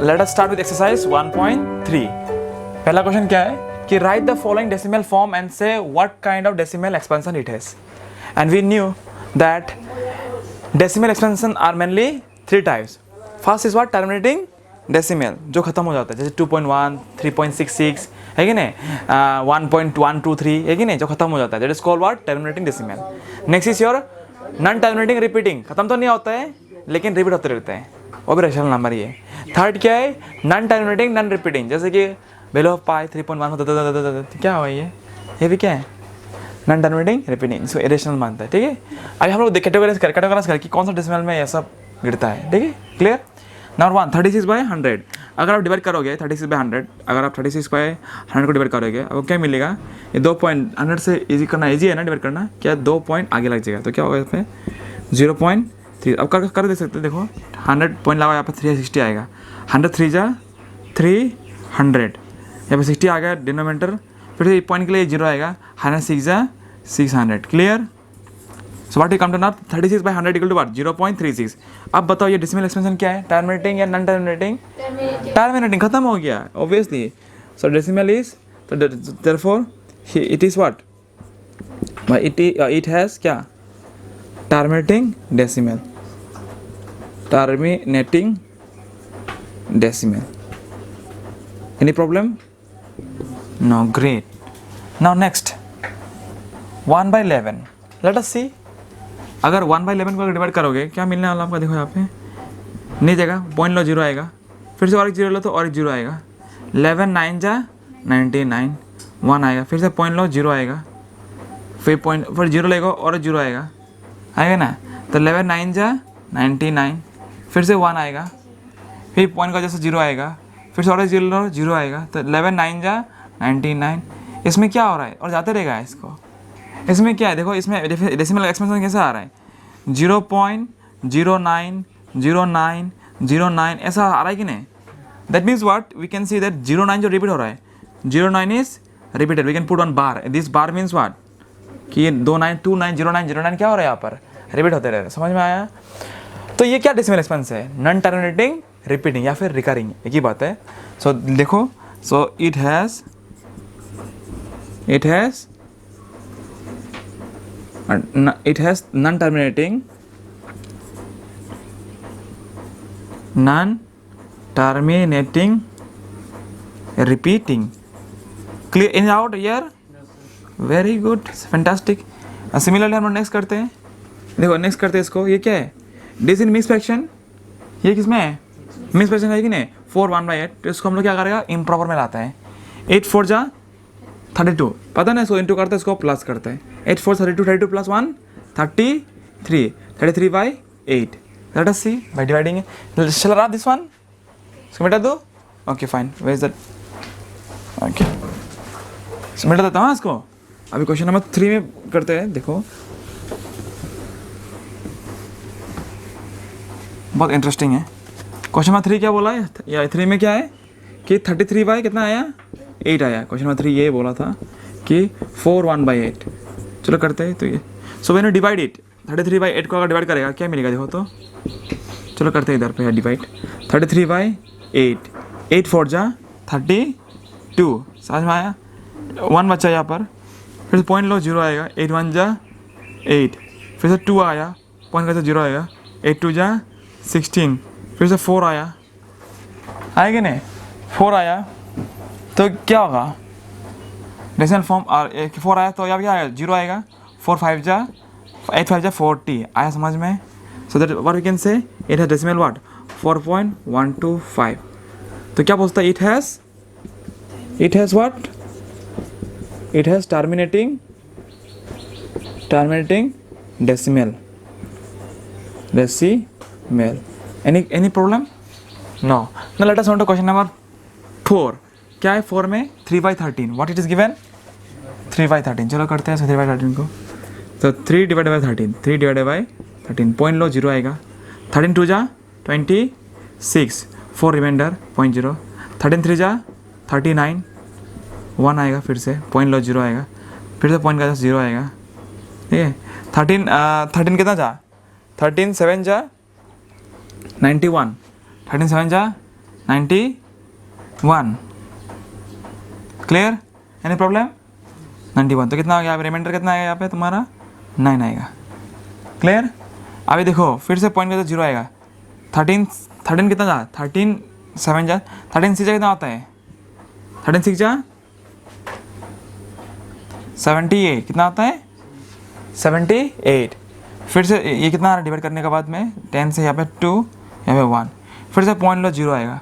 Late us start with exercise 1.3. पहला question क्या है कि write the following decimal form and say what kind of decimal expansion it has. And we knew that decimal expansion are mainly 3 types. First is what? Terminating decimal, जो खत्म हो जाता है, जैसे 2.1, 3.66 है कि नहीं, 1.123 है कि नहीं, जो खत्म हो जाता है, that is called what? Terminating decimal. Next is your non terminating repeating, खत्म तो नहीं होता है लेकिन रिपीट होते रहते हैं, वो भी रेशनल नंबर ही है. थर्ड क्या है? नॉन टर्मिनेटिंग नॉन रिपीटिंग, जैसे कि वैल्यू ऑफ पाई 3.1 होता था, क्या हुआ ये भी क्या है? नॉन टर्मिनेटिंग रिपीटिंग, इसको इरेशनल मानता है. ठीक है, अभी हम लोग कैटेगराइज कर कि कौन सा डेसिमल में ये सब गिरता है. ठीक है, क्लियर. नंबर 1 36/100. अगर आप डिवाइड करोगे 36/100, अगर आप 36/100 को डिवाइड करोगे आपको क्या मिलेगा? ये 2 पॉइंट 100 से इजी करना, इजी है ना डिवाइड करना, क्या 2 पॉइंट आगे लग जाएगा, तो क्या होगा इसमें 0.3. अब कर दे सकते, देखो 100 पॉइंट लगा, यहाँ पर 360 आएगा. 100 3 जा 300, यहाँ पर 60 आ गया डिनोमिनेटर, फिर से पॉइंट के लिए 0 आएगा. 100 6 जा 600. Clear. So what you come to now? 36/100 equal to what? 0.36. अब बताओ ये डेसिमल एक्सपेंशन क्या है? टर्मिनेटिंग या नॉन टर्मिनेटिंग? टर्मिनेटिंग, खत्म हो गया ऑब्वियसली. सो डेसिमल इज, तो therefore it is what? It has क्या? Terminating decimal. Terminating decimal. Any problem? No. Great. Now next 1/11. Let us see. अगर 1/11 को डिवाइड करोगे क्या मिलने वाला आपका? देखो यहाँ पे नहीं जगह पॉइंट लो 0 आएगा, फिर से और एक 0 लो तो और एक 0 आएगा. 11 9 जा 99, 1 आएगा, फिर से पॉइंट लो 0 आएगा, फिर 0 लेगा और 0 आएगा ना. तो 11 9 जा 99, फिर से 1 आएगा, फिर पॉइंट का जैसे 0 आएगा, फिर से और 0 आएगा. तो 11 9 जा 99. इसमें क्या हो रहा है? और जाते रहेगा इसको. इसमें क्या है देखो, इसमें डेसिमल एक्सपेंशन कैसे आ रहा है? 0.090909 ऐसा आ रहा है कि नहीं? That means what? We can see that 09 जो रिपीट हो रहा है, 09 is repeated. We can put on bar. This bar means what? कि 29290909 क्या हो रहा है यहाँ पर? रिपीट होते रह रहे. समझ में आया? तो ये क्या डेसिमल एक्सपेंशन है? नॉन टर्मिनेटिंग रिपीटिंग या फिर रिकरिंग, एक ही बात है. सो देखो, so it has non terminating repeating. Clear in out year? Very good, fantastic. Similarly हम लोग नेक्स्ट करते हैं. देखो नेक्स्ट करते हैं इसको. ये क्या है? This in mixed fraction. ये किसमें है? मिक्स फ्रैक्शन है कि नहीं? 4 1/8. तो इसको हम लोग क्या करेगा? इम्प्रॉपर में लाता है. 8 4 जा 32, पता ना, इसको इंटू करते हैं, इसको प्लस करते हैं. 8 4 32, 32 plus 1 33, 33/8. Let us see by dividing. Shall I this one? इसको मिटा दो. Okay fine. Where is that? Okay, मिटा देता हूँ इसको. अभी क्वेश्चन नंबर 3 में करते हैं. देखो बहुत इंटरेस्टिंग है. क्वेश्चन नंबर 3 क्या बोला है? या 3 में क्या है कि 33 कितना आया? 8 आया. क्वेश्चन नंबर 3 ये बोला था कि 4 1/8. चलो करते हैं. तो ये so when you divide it, 33/8 को अगर डिवाइड करेगा क्या मिलेगा? देखो तो चलो करते हैं इधर पे डिवाइड. 33/8, 8 4 जा 32. समझ में आया? 1 बचा यहाँ पर, फिर से पॉइंट लो 0 आएगा. 8 1 जा 8, फिर से 2 आया, पॉइंट का 0 आएगा. 8 2 जा 16, फिर से 4 आया कि नहीं? 4 आया तो क्या होगा? डेसिमल फॉर्म 4 आया तो यहाँ क्या आएगा? 0 आएगा. 4 5 जा 8 5 जा 40 आया. समझ में? So that what we can say it has decimal what? 4.125. तो क्या बोलता है? It has what? It has terminating decimal. Any problem? No. Now let us on to question number 4. क्या है 4 में? 3/13. What it is given? 3/13. चलो करते हैं 3/13 को. तो 3 divided by 13. पॉइंट लो 0 आएगा. 13 2 जा 26, 4 रिमाइंडर 0.0. 13 3 जा 39, 1 आएगा, फिर से पॉइंट लो 0 आएगा, फिर से पॉइंट का 0 आएगा. ठीक है. 13 कितना जा? 13 7 जा 91, 13 7 जा 91, क्लियर, एनी प्रॉब्लम? 91, तो कितना आ गया, रिमाइंडर कितना आएगा यहाँ पे तुम्हारा 9 आएगा, क्लियर। अभी देखो फिर से पॉइंट का तो 0 आएगा, 13 कितना जा, 13 7 जा, 13 6 कितना होता है, 13 6 जा 78, कितना आता है 78। फिर से ये कितना डिवाइड करने के बाद में 10 से यहाँ पे 2, यहाँ पे 1, फिर से पॉइंट लो 0 आएगा,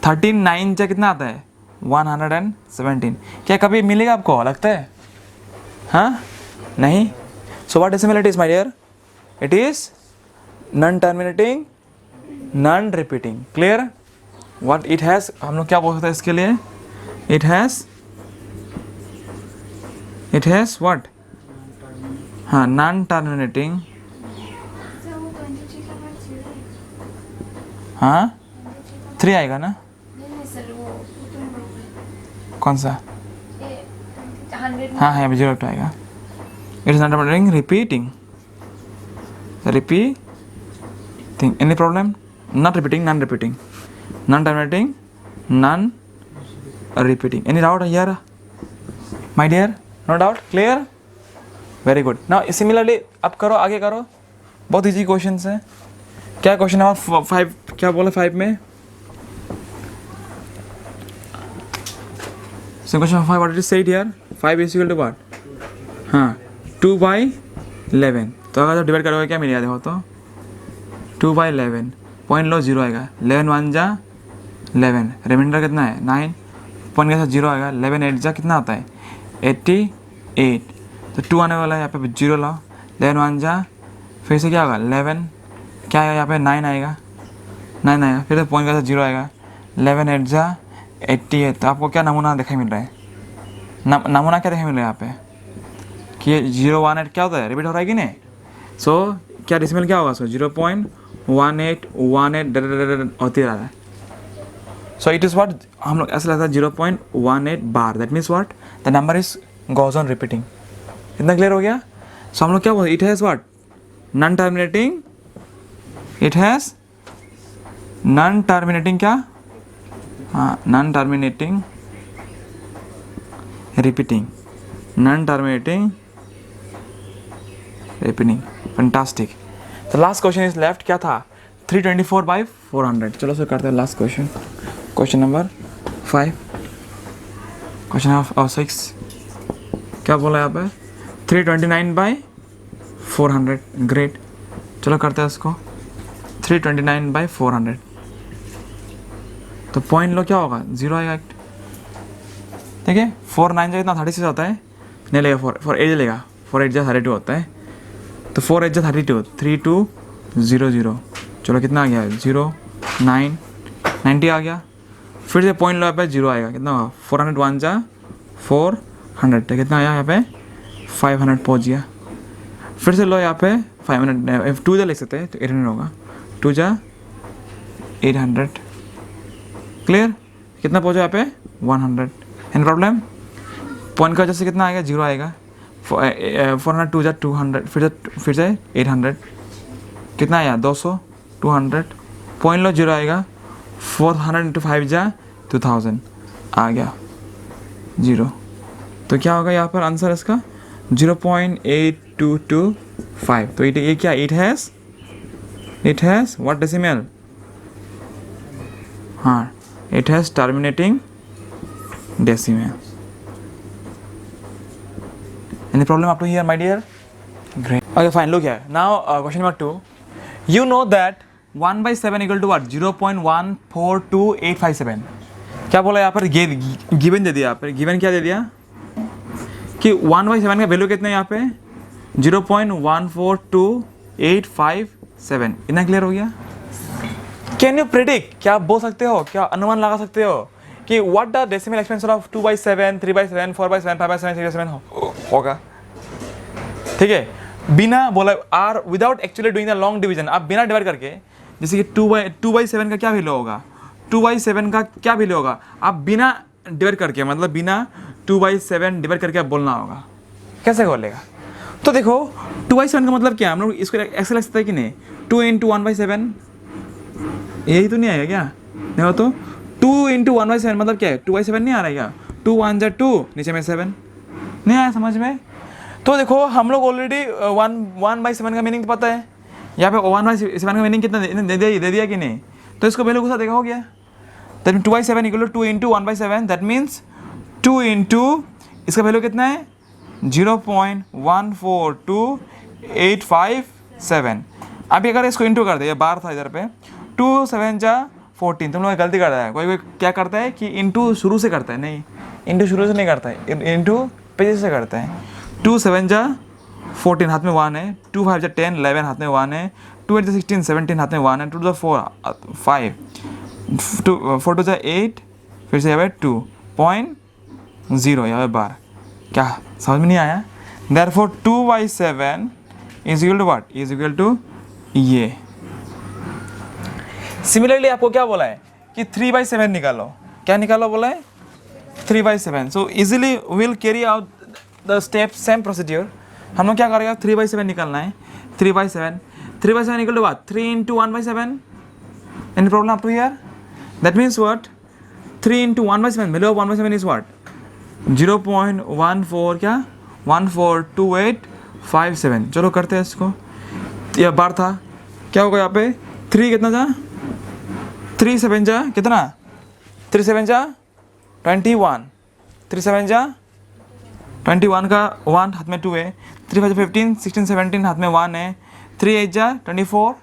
13 9 से कितना आता है 117। क्या कभी मिलेगा आपको, लगता है? हाँ, नहीं। So what decimal it is my dear? It is non terminating, non repeating, clear. What it has, हम लोग क्या बोल सकते हैं इसके लिए? It has what? हाँ, नॉन टर्मिनेटिंग, हाँ 3 आएगा ना, कौन सा? हाँ हाँ 0 आएगा। It is not terminating, repeating, any problem? Not repeating, non repeating, non terminating, non repeating. Any doubt here my dear? No doubt, clear, very good. Now similarly अब करो, आगे करो, बहुत इजी क्वेश्चन है। क्या क्वेश्चन नंबर 5, क्या बोला 5 में? So question 5, what it is said here? 5 is equal to what? हाँ 2/11। तो अगर डिवाइड करोगे क्या मिलेगा, देखो तो 2/11, पॉइंट लो 0 आएगा, 11 1 जा 11, रिमाइंडर कितना है 9, पॉइंट के साथ 0 आएगा, 11 8 जा कितना आता है 88, तो 2 आने वाला है, यहाँ पे 0 लाओ, 11 1 जा, फिर से क्या होगा 11, क्या आएगा यहाँ पे 9 आएगा, 9 आएगा, फिर से पॉइंट के साथ 0 आएगा, 11 8 जा 88। तो आपको क्या नमूना दिखाई मिल रहा है, नमूना क्या दिखाई मिल रहा है यहाँ पे कि 018 क्या होता है, रिपीट हो रहा है कि नहीं। सो क्या डेसिमल क्या होगा, सो 0.1818 होती रहा है। सो इट इज़ व्हाट, हम लोग ऐसा लगता है 0.18 bar, that means what, the number is goes on repeating. इतना क्लियर हो गया। सो हम लोग क्या बोलते, it has what, non terminating, it has non terminating क्या, हाँ non terminating repeating, non terminating repeating, fantastic. तो लास्ट क्वेश्चन इज लेफ्ट, क्या था 324/400। चलो सर करते हैं last question, question number 5, question number 6, क्या बोला यहाँ पे 329/400, ग्रेट। चलो करते हैं इसको 329/400, तो पॉइंट लो क्या होगा 0 आएगा, ठीक है। 4 9 जा कितना 36 होता है, नहीं लेगा 4 8 लेगा, 4 8 जा 32 होता है, तो 4 8 जा 32, 3200। चलो कितना आ गया 0 9 90 आ गया, फिर से पॉइंट लो यहाँ पे 0 आएगा, कितना होगा 401 जा 400, तो कितना आया यहाँ पे 500 पहुँच गया। फिर से लो यहाँ पे 500, 2 जा लिख सकते हैं तो 800 होगा, 2 जा 800, क्लियर। कितना पहुँचा यहाँ पे 100, एनी प्रॉब्लम? पॉइंट का वजह से कितना आएगा 0 आएगा, 402 जा 200, फिर से 800, कितना आया 200, 200, पॉइंट लो 0 आएगा, 400 × 5 जा 2000 आ गया 0। तो क्या होगा यहाँ पर आंसर इसका 0.8225। तो ये क्या, इट हैज़ व्हाट डेसिमल, हाँ it has terminating decimal. Any problem up to here, my dear? Great. Okay, fine. Look here. Now, question number 2. You know that 1/7 equal to what? 0.142857. क्या बोला यहाँ पर, गिवन दे दिया यहाँ पर, गिवन क्या दे दिया कि 1/7 का वैल्यू कितना है यहाँ पे 0.142857। इतना क्लियर हो गया। कैन यू प्रेडिक्ट, क्या आप बोल सकते हो, क्या अनुमान लगा सकते हो कि what the decimal expansion of 2/7, 3/7, 4/7, 5/7, 6/7 होगा, ठीक है। बिना बोला or without actually doing the long division, आप बिना डिवाइड करके, जैसे कि 2/7 का क्या वैल्यू होगा, 2/7 का क्या वैल्यू होगा, आप बिना डिवाइड करके, मतलब बिना 2/7 डिवाइड करके आप बोलना होगा, कैसे बोलेगा। तो देखो 2/7 का मतलब क्या, हम लोग इसको ऐसे लग सकते हैं कि नहीं, 2 × 1/7, यही तो नहीं आएगा क्या, देखो तो 2 इंटू 1/7 मतलब क्या है, 2/7 नहीं आ रहा है क्या, 2 1 जा 2, नीचे में 7, नहीं आया समझ में। तो देखो हम लोग ऑलरेडी 1/7 का मीनिंग पता है, यहाँ पे 1/7 का मीनिंग कितना दे दिया कि नहीं, तो इसको वैल्यू के साथ देखा हो गया। That mean 2/7 equal to 2 into 1/7, that means 2 into इसका वैल्यू कितना है 0.142857। अभी अगर इसको इंटू कर दे, बार था इधर पे, 2 7 जा 14, तुम लोग गलती करता है, कोई क्या करता है कि इंटू शुरू से करता है, नहीं इंटू शुरू से नहीं करता है, इंटू पेज से करता है। 2 7 जा 14 हाथ में 1 है, 2 5 जा 10 11 हाथ में 1 है, 2 8 जा 16 17 हाथ में 1 है, 2 2 4 5, 4 2 जा 8, फिर से यहाँ पे 2.0 यहाँ पे बार, क्या समझ में नहीं आया। Therefore 2/7 is equal to what? Is equal to ये। सिमिलरली आपको क्या बोला है कि 3/7 निकालो, क्या निकालो बोला है 3/7। So easily will carry out the step, same procedure. हम लोग क्या करेंगे, 3/7 निकालना है, 3/7 equal to what, 3 into 1/7। Any problem up to here? That means what, 3 into 1/7, value of 1/7 is what 0.14 क्या 142857। चलो करते हैं इसको, यह बार था, क्या होगा यहाँ पे 3 कितना जा 3 7 जा कितना 3 7 जा 21, 3 7 जा 21 का 1 हाथ में 2 है, 3 5 15 16 17 हाथ में 1 है, 3 8 जा 24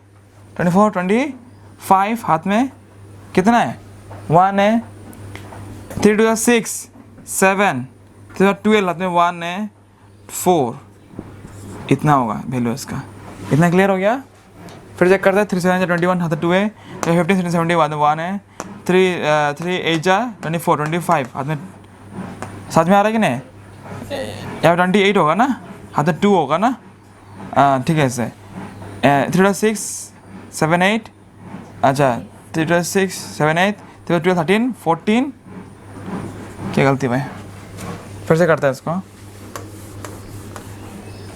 25 हाथ में कितना है 1 है, 3 2 6 7, 12 हाथ में 1 है 4, इतना होगा वैल्यू इसका। इतना क्लियर हो गया। फिर चेक करते हैं, 3 7 जा 21 हाथ 2 है, 15 16 17 हाथ में 1 है, 3 8 जा 24 25 हाथ में, साथ में आ रहा है कि नहीं, यहाँ 28 होगा ना, हाथ में 2 होगा ना, ठीक है ऐसे 3 6 7 8, अच्छा 3 6 7 8 12 13 14, क्या गलती भाई, फिर से करते हैं इसको,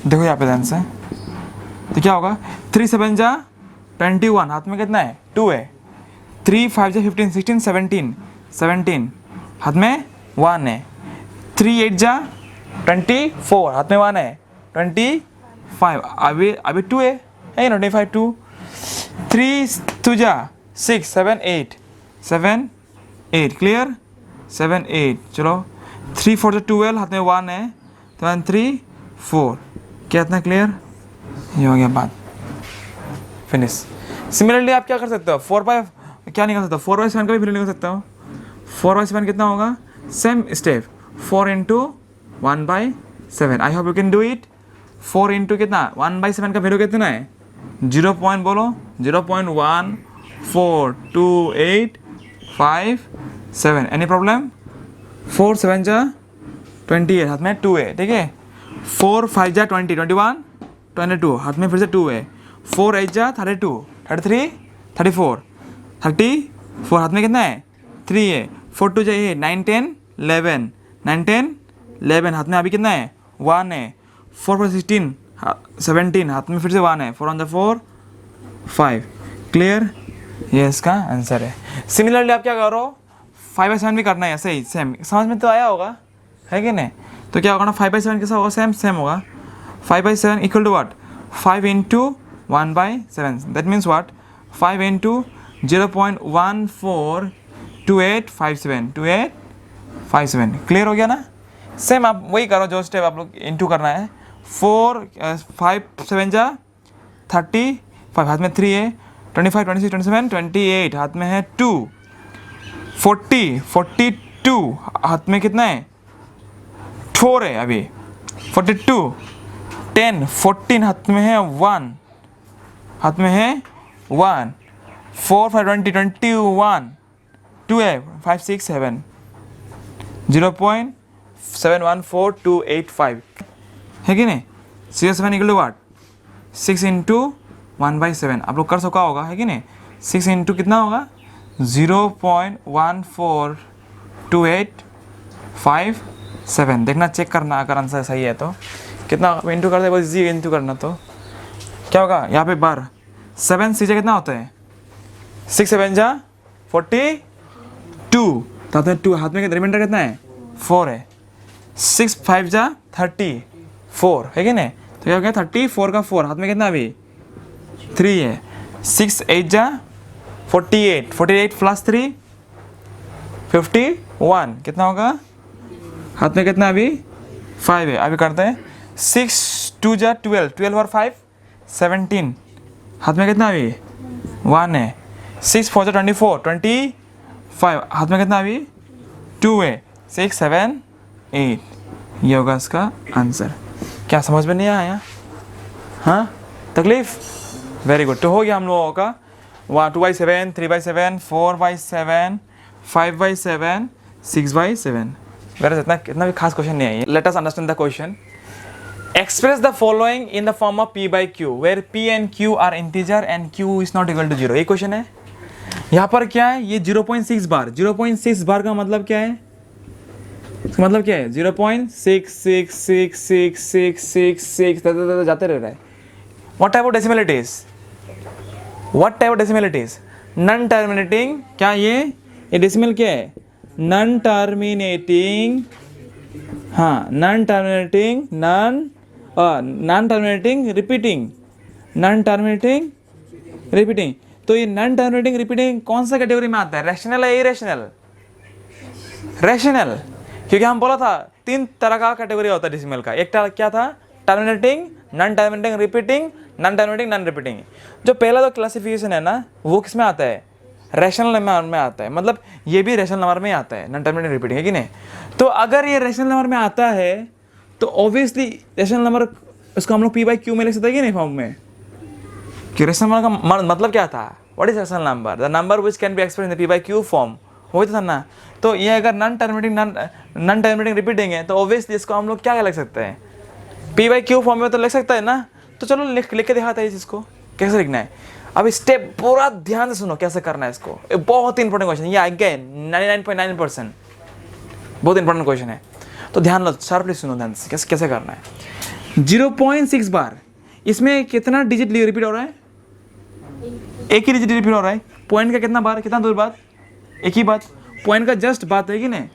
देखो यहाँ पे ध्यान से, तो क्या होगा 3 7 जा 21 हाथ में कितना है 2 है, 3 5 जा 15 16 17 हाथ में 1 है, 3 8 जा 24 हाथ में 1 है 25, अभी 2 है ना 25 2, 3 2 जा 6 7 8 क्लियर 7 8, चलो 3 4 जा 12 हाथ में 1 है, तो 1 3 4, क्या इतना क्लियर, ये हो गया बात, फिनिश। सिमिलरली आप क्या कर सकते हो, 4/, क्या निकाल सकते हो 4/7 का भी फिर निकाल सकते हो। 4/7 कितना होगा, same step 4 into 1/7, I hope you can do it. 4 into कितना 1/7 का वैल्यू कितना है 0 पॉइंट बोलो 0.142857, एनी प्रॉब्लम। 4 7 जा 28 हाथ में 2 है, ठीक है, 4 5 जा 20 21 22 हाथ में फिर से 2 है, 4 8 जा 32 33 34 34 हाथ में कितना है 3 है, 4 2 जा 8 9 10 11 9 10 11 हाथ में अभी कितना है 1 है, 4 4 16 17 हाथ में फिर से 1 है, 4 1 जा 4 5, क्लियर, ये इसका आंसर है। सिमिलरली आप क्या करो 5/7 भी करना है ऐसे ही, सेम समझ में तो आया होगा है कि नहीं। तो क्या होगा ना 5/7 कैसा होगा, सेम होगा 5/7 equal to what 5 into 1/7, that means what 5 into 0.142857 clear हो गया ना। सेम आप वही करो जो स्टेप आप लोग इंटू करना है, 4 5 7 जा 35 हाथ में 3 है, 25 26 27 28 हाथ में है 2, 40 42 हाथ में कितना है 4 है अभी, 42 10 14 हाथ में है 1 हाथ में है 1, 4 5 20 21 2 है 5 6 7 0.714285 है कि नहीं। 7 इक्वल टू व्हाट 6 इंटू 1/7 आप लोग कर सका होगा है कि नहीं, 6 इंटू कितना होगा 0.142857, देखना चेक करना अगर आंसर सही है तो, कितना इंटू करते हैं बहुत इजी इंटू करना, तो क्या होगा यहाँ पे बार 7 6 कितना होता है 6 7 जा 42, तो हाथ में रिमाइंडर कितना है 4 है, 6 5 जा 34 है कि नहीं, तो क्या हो गया 34 का 4, हाथ में कितना अभी 3 है, 6 8 जा 48, 48 प्लस 3 51, कितना होगा हाथ में कितना अभी 5 है। अभी करते हैं 6 2 जा 12, 12 और 5 17, हाथ में कितना अभी 1 है, 6 4 जा 24, 25, हाथ में कितना अभी 2 है, 6 7 8, ये होगा इसका आंसर। क्या समझ में नहीं आया? हाँ, तकलीफ? Very good. तो हो गया हम लोगों का 2/7, 3/7, 4/7, 5/7, 6/7। वेरी इतना भी खास क्वेश्चन नहीं है। Let us understand the question. Express the following in the form of P/Q where P and Q are integer and Q is not equal to 0। ये क्वेश्चन है। यहाँ पर क्या है, ये 0.6 बार, 0.6 बार का मतलब क्या है, मतलब क्या है 0.6666666 जाते रह रहा है। What type of decimal it is, what type of decimal it is, non terminating. क्या ये डेसिमल क्या है, नॉन टर्मिनेटिंग, हाँ non terminating, non terminating repeating, non terminating repeating. तो ये नॉन टर्मिनेटिंग रिपीटिंग कौन सा कैटेगरी में आता है, रैशनल है इरेशनल? रैशनल, क्योंकि हम बोला था 3 तरह का कैटेगरी होता है डेसिमल का। एक क्या था, terminating, non terminating repeating, non terminating non repeating. जो पहला जो क्लासिफिकेशन है ना, वो किस में आता है, रैशनल नंबर में आता है। मतलब ये भी रैशनल नंबर में आता है, नॉन टर्मिनेटिंग रिपीटिंग, है कि नहीं। तो अगर ये रैशनल नंबर में आता है तो ऑब्वियसली रैशनल नंबर उसको हम लोग P/Q में लिख सकते हैं कि नहीं फॉर्म में। कि रैशनल नंबर का मतलब क्या था, what is rational number, the number which can be expressed in the P/Q form, हो था ना। तो ये अगर नॉन टर्मिनेटिंग रिपीटिंग है तो ऑब्वियसली इसको हम लोग क्या लिख सकते हैं, P/Q फॉर्म में तो लिख सकता है ना। तो चलो लिख के दिखाते हैं इसको कैसे लिखना है। अब स्टेप पूरा ध्यान से सुनो कैसे करना है इसको, बहुत इंपॉर्टेंट क्वेश्चन, ये अगेन 99.9% बहुत इंपॉर्टेंट क्वेश्चन है। तो ध्यान लो, शार्पली सुनो ध्यान से कैसे करना है। 0.6 बार, इसमें कितना डिजिट रिपीट हो रहा है, एक ही डिजिट रिपीट हो रहा है। पॉइंट का कितना बार, कितना दूर बाद, एक ही बात, पॉइंट का जस्ट बात है कि नहीं।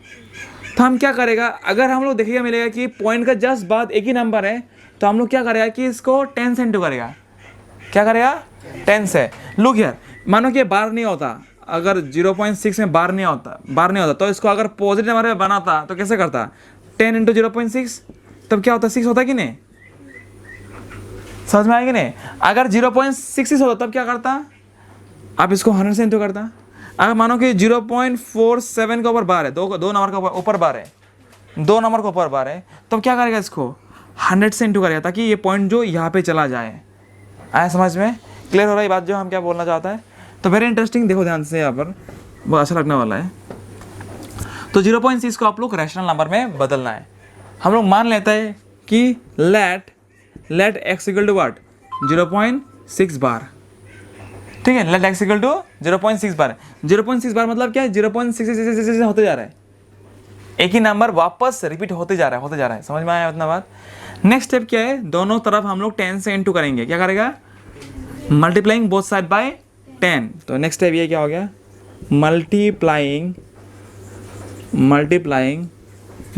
तो हम क्या करेगा, अगर हम लोग देखेगा मिलेगा कि पॉइंट का जस्ट बाद एक ही नंबर है, तो हम लोग क्या करेगा कि इसको 10 से इंटू करेगा। क्या करेगा, 10 से। लुक हियर, मानो कि बार नहीं होता, अगर 0.6 में बार नहीं होता तो इसको अगर पॉजिटिव नंबर में बनाता तो कैसे करता, 10 इंटू 0.6, तब क्या होता, 6 होता कि नहीं, समझ में आएगी नहीं। अगर 0.66 होता तब क्या करता, आप इसको 100 से इंटू करता। अगर मानो कि 0.47 के ऊपर बार है, दो नंबर का ऊपर बार है, 2 नंबर के ऊपर बार है, तब क्या करेगा, इसको 100 से इंटू करेगा ताकि ये पॉइंट जो यहाँ पे चला जाए। आया समझ में, क्लियर हो रहा है बात जो हम क्या बोलना चाहता है। तो वेरी इंटरेस्टिंग, देखो ध्यान से, यहाँ पर वो अच्छा लगने वाला है। तो 0.6 को आप लोग रैशनल नंबर में बदलना है। हम लोग मान लेते हैं कि let x equal to what, 0.6 bar, ठीक है। Let x equal to 0.6 bar. 0.6 bar मतलब क्या है, 0.6 होते जा रहा है, एक ही नंबर वापस रिपीट होते जा रहा है। समझ में आया उतना बात। नेक्स्ट स्टेप क्या है, दोनों तरफ हम लोग 10 से इंटू करेंगे। क्या करेगा, मल्टीप्लाइंग बोथ साइड बाय 10। तो नेक्स्ट स्टेप ये क्या हो गया, multiplying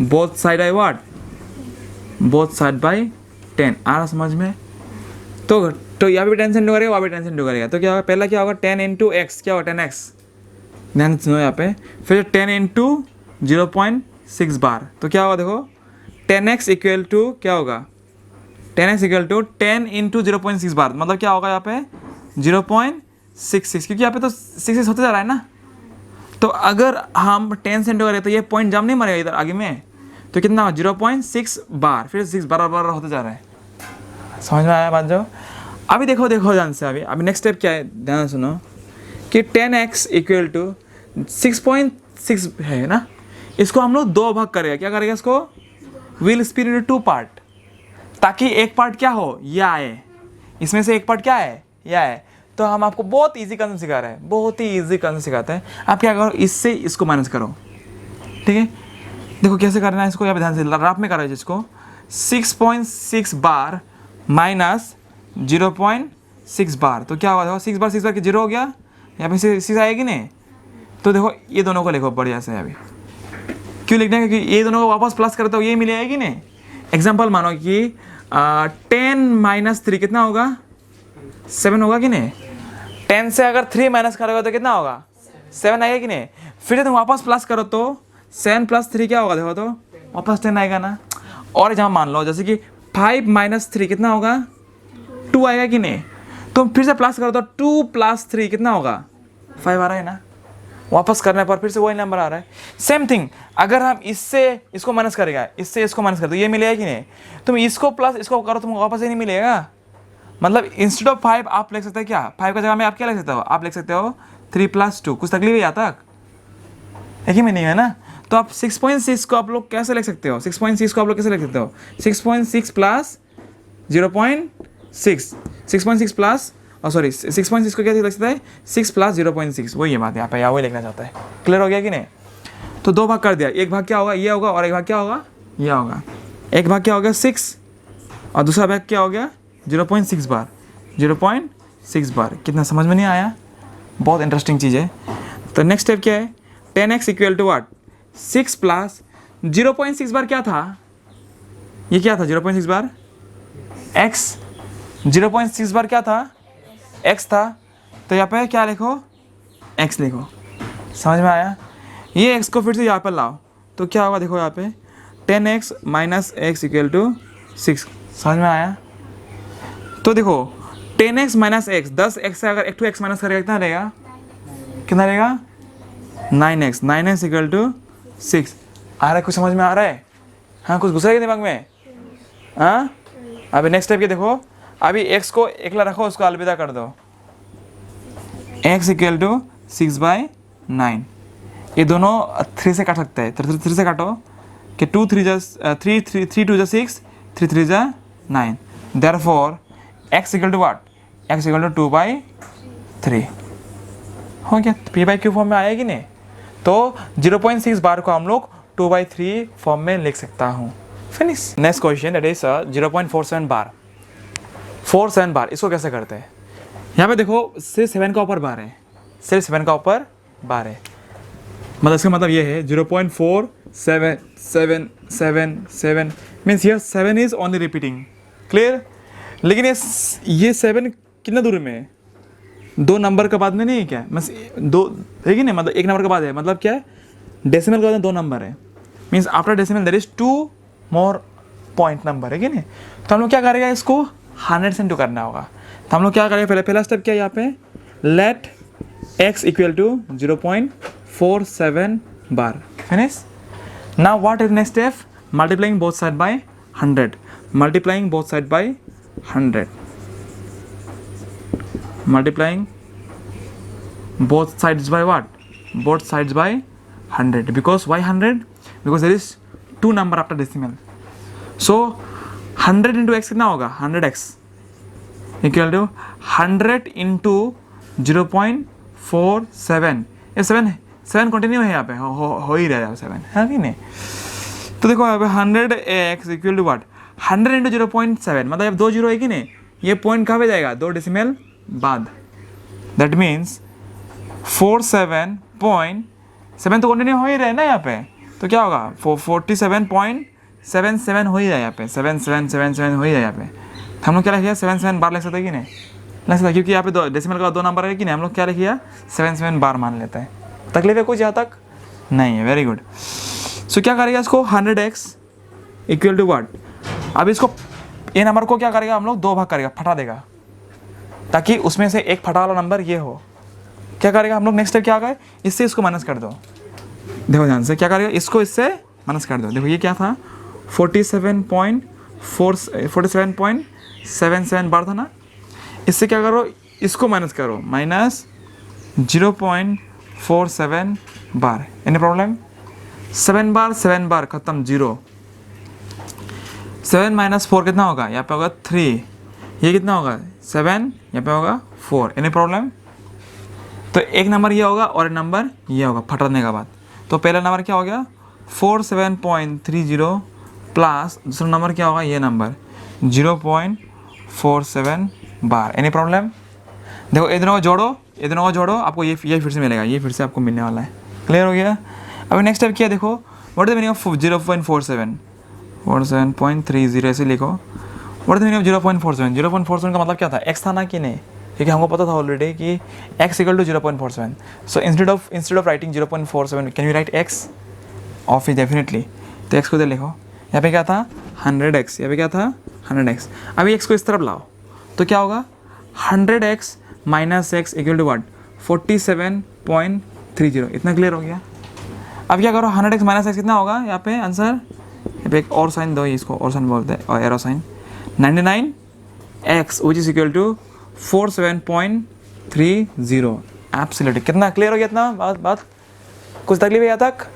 both side by what, both side by 10। आ रहा समझ में। तो यहाँ भी 10 से इंटू करेगा, वहाँ भी 10 से इंटू करेगा। तो क्या होगा, पहला क्या होगा 10 इंटू एक्स, क्या होगा 10x, ध्यान सुनो यहाँ पे। फिर 10 इंटू 0.6 बार, तो क्या होगा देखो, 10x इक्वल टू क्या होगा, 10x equal to 10 into 0.6 bar, मतलब क्या होगा यहाँ पे 0.66, क्योंकि यहाँ पे तो 6 होते जा रहा है ना। तो अगर हम 10 से इंटू करें तो ये पॉइंट जम नहीं मरेगा इधर आगे में, तो कितना होगा 0.6 बार, फिर 6 बार होते जा रहा है। समझ में आया बात जो। अभी देखो ध्यान से, अभी नेक्स्ट स्टेप क्या है, ध्यान सुनो कि 10x इक्वल टू 6.6 है ना, इसको हम लोग 2 भाग करेगा। क्या करेगा, इसको विल स्प्लिट इनटू 2 पार्ट, ताकि एक पार्ट क्या हो, ये आए, इसमें से एक पार्ट क्या है, ये आए। तो हम आपको बहुत इजी कंसेप्ट सिखा रहे हैं, बहुत ही इजी कंसेप्ट सिखाते हैं। आप क्या करो, इससे इसको माइनस करो, ठीक है। देखो कैसे करना है इसको, यहाँ पे ध्यान से राफ में करो जिसको, 6.6 बार माइनस 0.6 बार, तो क्या होगा, 6 बार 0 हो गया, यहाँ पे 6 आएगी नहीं, तो देखो ये दोनों को लिखो बढ़िया से। अभी क्यों लिखना है? क्योंकि ये दोनों को वापस प्लस करते हो ये मिलेगा कि नहीं। एग्जाम्पल मानो कि 10 माइनस 3 कितना होगा? 7 होगा कि नहीं। 10 से अगर 3 माइनस करोगे तो कितना होगा? 7 आएगा कि नहीं। फिर तुम वापस प्लस करो तो 7 प्लस 3 क्या होगा? देखो तो वापस 10 आएगा ना। और जहाँ मान लो जैसे कि 5 माइनस 3 कितना होगा? 2 आएगा कि नहीं। तुम फिर से प्लस करो तो 2 प्लस 3 कितना होगा? 5 आ रहा है ना। वापस करने पर फिर से वही नंबर आ रहा है। सेम थिंग अगर हम इससे इसको माइनस करेगा, इससे इसको माइनस कर दो, ये मिलेगा कि नहीं। तुम इसको प्लस इसको करो तुमको वापस ही नहीं मिलेगा। मतलब इंस्टेड ऑफ 5 आप लिख सकते हो क्या? 5 का जगह में आप क्या लिख सकते हो? आप लिख सकते हो 3 प्लस 2। कुछ तकलीफ है यहाँ तक? एक ही में नहीं है ना। तो आप 6.6 को आप लोग कैसे लिख सकते हो? 6.6 को आप लोग कैसे लिख सकते हो? 6.6 प्लस 0.6, 6.6 प्लस 6.6 को क्या लिख सकता है? 6 प्लस 0.6। वही है बात यहाँ पे, या वही लिखना चाहता है। क्लियर हो गया कि नहीं। तो 2 भाग कर दिया। एक भाग क्या होगा? ये होगा। और एक भाग क्या होगा? ये होगा। एक भाग क्या हो गया? 6 और दूसरा भाग क्या हो गया? 0.6 बार। 0.6 बार। कितना समझ में नहीं आया? बहुत इंटरेस्टिंग चीज़ है। तो नेक्स्ट स्टेप क्या है? 10x equal to what? 6 plus 0.6 bar क्या था? ये क्या था? 0.6 बार x। 0.6 बार क्या था? x था। तो यहाँ पे क्या लिखो? x लिखो। समझ में आया? ये x को फिर से यहाँ पर लाओ तो क्या होगा? देखो यहाँ पे 10x minus x equal to 6। समझ में आया? तो देखो 10x माइनस x, 10x से अगर 2x माइनस करेगा कितना रहेगा? कितना रहेगा? 9x। 9x equal to 6। आ रहा है? कुछ समझ में आ रहा है? हाँ, कुछ घुस रहा है दिमाग में? हाँ। अभी नेक्स्ट स्टेप के देखो। अभी x को एकला रखो, उसको अलविदा कर दो। x equal to 6/9। ये दोनों 3 से काट सकते हैं। 3 से काटो कि 2 3 3 3 2 6, 3 3 9। Therefore x equal to what? x equal to 2/3 हो गया। p/q फॉर्म में आया कि नहीं। तो 0.6 बार को हम लोग 2/3 फॉर्म में लिख सकता हूँ। Finish. Next question that is 0.47 बार। 47 बार इसको कैसे करते हैं? यहाँ पे देखो सिर्फ 7 का ऊपर बार है, सिर्फ 7 का ऊपर बार है। मतलब इसका मतलब ये है 0.477777 means here 7 is only repeating. Clear. लेकिन ये 7 कितना दूर में है? 2 नंबर के बाद में नहीं है क्या? बस 2 है कि नहीं। मतलब 1 नंबर के बाद है। मतलब क्या है? डेसिमल के बाद में 2 नंबर है। Means after decimal there is 2 more point number है कि नहीं। तो हम लोग क्या करेगा? इसको 100 से इंटू करना होगा। तो हम लोग क्या करेंगे? पहला स्टेप क्या है यहाँ पे? Let x equal to 0.47 bar. Finish. Now what is next step? Multiplying both side by 100। Multiplying both side by 100। multiplying both sides by what? Both sides by 100. Because why 100? Because there is 2 number after decimal. So 100 into x कितना होगा? 100x equal to 100 into 0.47। ये 7 continue है यहाँ पे, हो ही रहा है 7 है कि नहीं। तो देखो यहाँ पे 100x equal to what? 100 into 0.7। मतलब अब 2 जीरो है कि नहीं। ये पॉइंट कहाँ पे जाएगा? 2 डेसिमल बाद। दैट मीन्स 47.7 तो कंटिन्यू हो ही रहा है ना यहाँ पे। तो क्या होगा? 47.77 हो ही रहा है यहाँ पे। 7777 हो ही रहा है यहाँ पे। तो हम लोग क्या लिख दिया? 77 बार लिख सकते हैं कि नहीं? लिख सकते, क्योंकि यहाँ पे 2 डेसिमल का 2 नंबर है कि नहीं। हम लोग क्या लिख दिया? 77 बार मान लेते हैं। तकलीफ है कुछ यहाँ तक? नहीं है। Very good. सो क्या करेगा इसको? 100x equal to what? अब इसको ये नंबर को क्या करेगा? हम लोग 2 भाग करेगा, फटा देगा, ताकि उसमें से एक फटा वाला नंबर ये हो। क्या करेगा हम लोग? नेक्स्ट स्टेप क्या करें? इससे इसको माइनस कर दो। देखो ध्यान से क्या करेगा? इसको इससे माइनस कर दो। देखो ये क्या था? 47.77 बार था ना। इससे क्या करो? इसको माइनस करो, minus 0.47 bar. Any problem? 7 bar खत्म, 0। 7 माइनस 4 कितना होगा? यहाँ पे होगा 3। ये कितना होगा? 7। यहाँ पे होगा 4। Any problem? तो एक नंबर ये होगा और एक नंबर ये होगा फटने का बाद। तो पहला नंबर क्या हो गया? 47.30 प्लस दूसरा नंबर क्या होगा? ये नंबर 0.47 बार। Any problem? देखो ये दोनों को जोड़ो, आपको ये फिर से मिलेगा, ये फिर से आपको मिलने वाला है। क्लियर हो गया। अभी नेक्स्ट स्टेप क्या है, देखो what is the meaning of 0.47 47.30 ऐसे लिखो। What is the meaning of 0.47? 0.47 का मतलब क्या था, x था ना कि नहीं, क्योंकि हमको पता था ऑलरेडी कि x equal to 0.47। So instead of writing 0.47 can you write x of is definitely. तो x को दे लिखो, यहाँ पे क्या था 100x, यहाँ पे क्या था 100x। अभी x को इस तरफ लाओ तो क्या होगा 100x minus x equal to what 47.30। इतना क्लियर हो गया। अब क्या करो 100x माइनस x कितना होगा यहाँ पे आंसर, यहाँ पे एक और साइन दो, इसको और साइन बोलते हैं, और arrow sign 99x which is equal to 47.30। Absolutely कितना क्लियर हो गया, इतना बात कुछ तकलीफ है यहाँ तक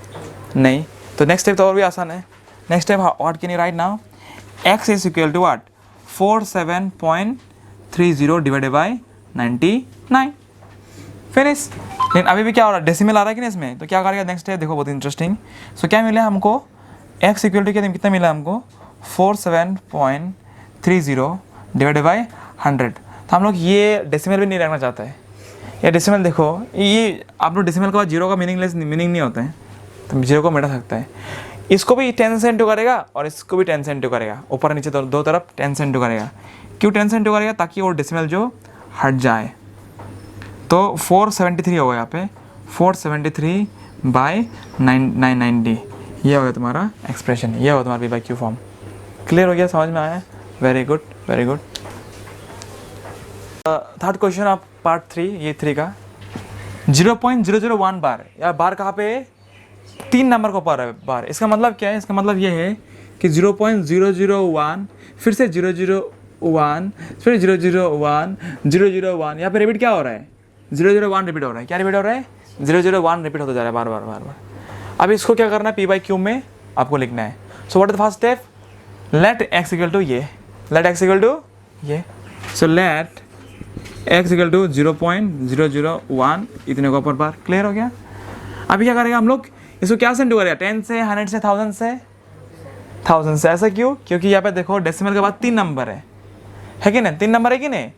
नहीं। तो नेक्स्ट स्टेप तो और भी आसान है। Next step what can you write now, x is equal to what 47.30 divided by 99। Finish. लेकिन अभी भी क्या हो रहा है, डेसिमल आ रहा है कि नहीं इसमें, तो क्या करेगा नेक्स्ट स्टेप, देखो बहुत इंटरेस्टिंग। सो क्या मिला हमको, x इक्वल टू कितना मिला हमको 47.30 डिवाइडेड बाय 100। तो हम लोग ये डेसिमल भी नहीं रखना चाहते हैं, ये डेसिमल देखो, ये आप लोग डेसिमल के बाद जीरो का मीनिंग नहीं होता है, तो जीरो को मिटा सकता है। इसको भी 10 से इंटू करेगा और इसको भी 10 से इंटू करेगा, ऊपर नीचे दो तरफ 10 से इंटू करेगा। क्यों 10 से इंटू करेगा, ताकि वो डेसिमल जो हट जाए। तो 473 होगा यहाँ पे 473 बाई 990, ये हो गया तुम्हारा एक्सप्रेशन, ये होगा तुम्हारा p/q फॉर्म। क्लियर हो गया, समझ में आया, very good very good. Third question of part 3, ये 3 का 0.001 बार, या बार कहाँ पे 3 नंबर को पर है बार। इसका मतलब क्या है, इसका मतलब ये है कि 0.001 फिर से 001 फिर 001 001, यहाँ पे रिपीट क्या हो रहा है 001 रिपीट हो रहा है। क्या रिपीट हो रहा है 001 रिपीट होता जा रहा है बार बार। अब इसको क्या करना है p/q में आपको लिखना है। So what is the first step, let x equal to ये, लेट x इक्वल टू ये। So let x equal to 0.001 इतने को पर बार। क्लियर हो गया। अभी क्या करेगा हम लोग, इसको क्या से इंटू करेगा 10 से 100 से 1000 से। ऐसा क्यों, क्योंकि यहाँ पे देखो डेसिमल के बाद 3 नंबर है कि नहीं, 3 नंबर है कि नहीं,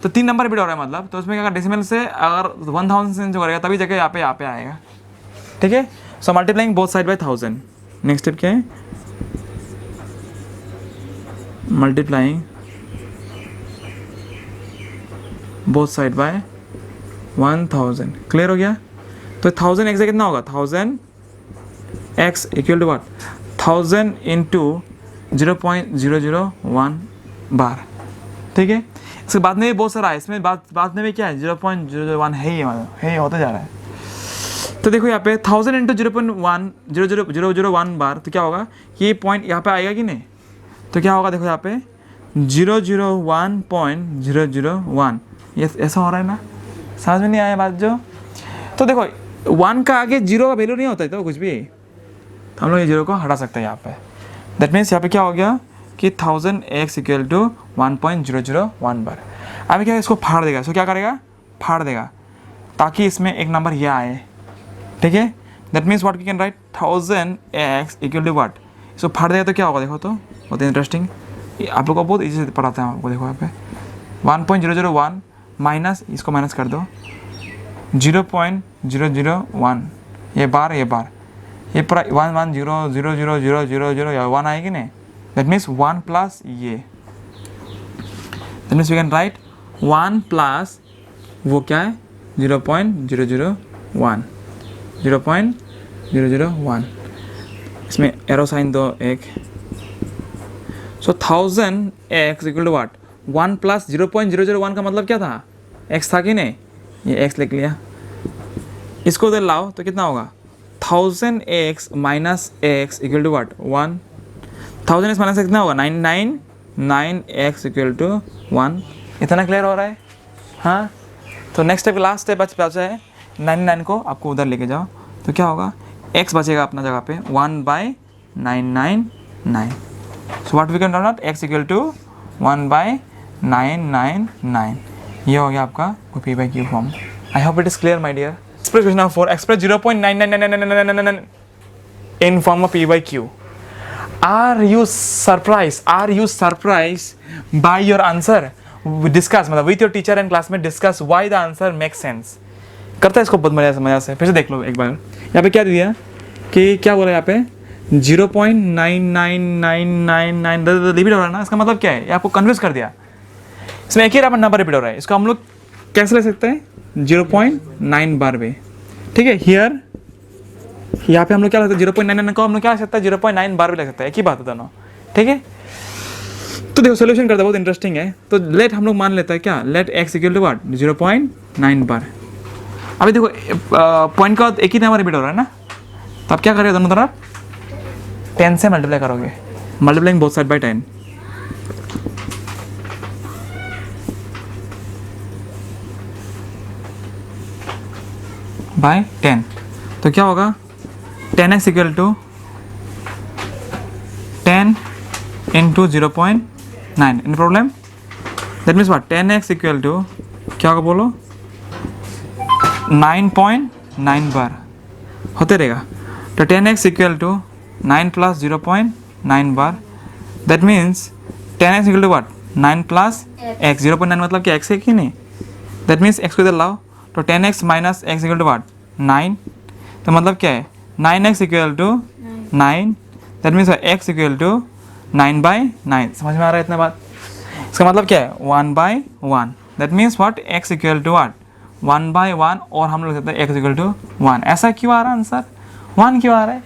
तो 3 नंबर रिपीट हो रहा है मतलब। तो उसमें क्या डेसिमल से अगर 1000 से इंटू करेगा तभी जगह यहाँ पे आएगा। ठीक है। So multiplying both side by 1000। Next step क्या है, multiplying both side by 1000। Clear हो गया। तो 1000 x कितना होगा 1000x equal to what 1000 into 0.001 bar. ठीक है। इसके बाद में भी बहुत सारा है, इसमें बाद में भी क्या है 0.001 है ही, मतलब है होता जा रहा है। तो देखो यहाँ पे 1000 इंटू 0.001 बार, तो क्या होगा ये पॉइंट यहाँ पे आएगा कि नहीं, तो क्या होगा देखो यहाँ पे 001.001, ये ऐसा हो रहा है ना, समझ में नहीं आया बात जो। तो देखो 1 का आगे 0 का वैल्यू नहीं होता है तो कुछ भी, तो हम लोग ये 0 को हटा सकते हैं यहाँ पे। दैट मीन्स यहाँ पे क्या हो गया कि 1000x इक्वल टू 1.001 बार। अभी क्या इसको फाड़ देगा, इसको क्या करेगा फाड़ देगा, ताकि इसमें एक नंबर ये आए। ठीक है। That means what we can write 1000x equal to what, इसको फाड़ देगा तो क्या होगा देखो, तो बहुत इंटरेस्टिंग, आप लोग को बहुत इजी से पढ़ाते हैं आपको। देखो यहाँ पे 1.001 माइनस, इसको माइनस कर दो 0.001, ये बार ये पूरा 1 1 0 0 0 0 0 0 या 1 आएगी नहीं। दैट मीन्स 1 प्लस ये, that means we can write 1 plus वो क्या है 0.001 0.001, इसमें एरो साइन दो एक। So 1000x equal to what 1 plus 0.001 का मतलब क्या था x था कि नहीं, ये x लिख लिया। इसको उधर लाओ तो कितना होगा 1000x minus x equal to what 1, 1000x minus कितना होगा 999x इक्वल टू 1। इतना क्लियर हो रहा है। हाँ, तो नेक्स्ट स्टेप लास्ट स्टेप बचा है 99 को आपको उधर लेके जाओ, तो क्या होगा x बचेगा अपना जगह पे 1/999। So what we can write x equal to 1/999। ये हो गया आपका p/q form. I hope it is clear my dear. Express question number 4, express 0.99999 in form of p/q. Are you surprised by your answer? Discuss मतलब with your teacher and classmate discuss why the answer make sense. करता है इसको बहुत मजा से। फिर से देख लो एक बार, यहाँ पे क्या दिया कि क्या बोला यहाँ पे 0.99999 रिपीट हो रहा है ना, इसका मतलब क्या है, ये आपको कन्फ्यूज कर दिया। इसमें एक ही नंबर रिपीट हो रहा है, इसको हम लोग कैसे ले सकते हैं 0.9 बार भी, ठीक है। हियर यहाँ पे हम लोग क्या लगता है 0.99 को हम लोग क्या लग सकता है 0.9 बार भी लग सकता है, एक ही बात है दोनों, ठीक है। तो देखो सोल्यूशन करते बहुत इंटरेस्टिंग है। तो लेट हम लोग मान लेते हैं क्या, let x equal to what 0.9 bar. अभी देखो पॉइंट का एक ही नंबर रिपीट हो रहा है ना, तो आप क्या करोगे दोनों तरफ 10 से मल्टीप्लाई करोगे, multiplying both side by 10। By 10 तो क्या होगा 10x equal to 10 into 0.9 in problem, that means what 10x equal to क्या होगा बोलो 9.9 बार होते रहेगा। तो 10x equal to 9 plus 0.9 bar, that means 10x equal to what 9 plus x, 0.9 मतलब कि x है कि नहीं, दैट मीन्स x को इधर लाओ, तो 10x minus x equal to what 9, तो मतलब क्या है 9x equal to 9, that means x equal to 9/9। समझ में आ रहा है इतना बात। इसका मतलब क्या है 1/1, that means what x equal to what 1/1, और हम लोग कहते हैं x इक्वल टू 1। ऐसा क्यों आ रहा है आंसर 1 क्यों आ रहा है?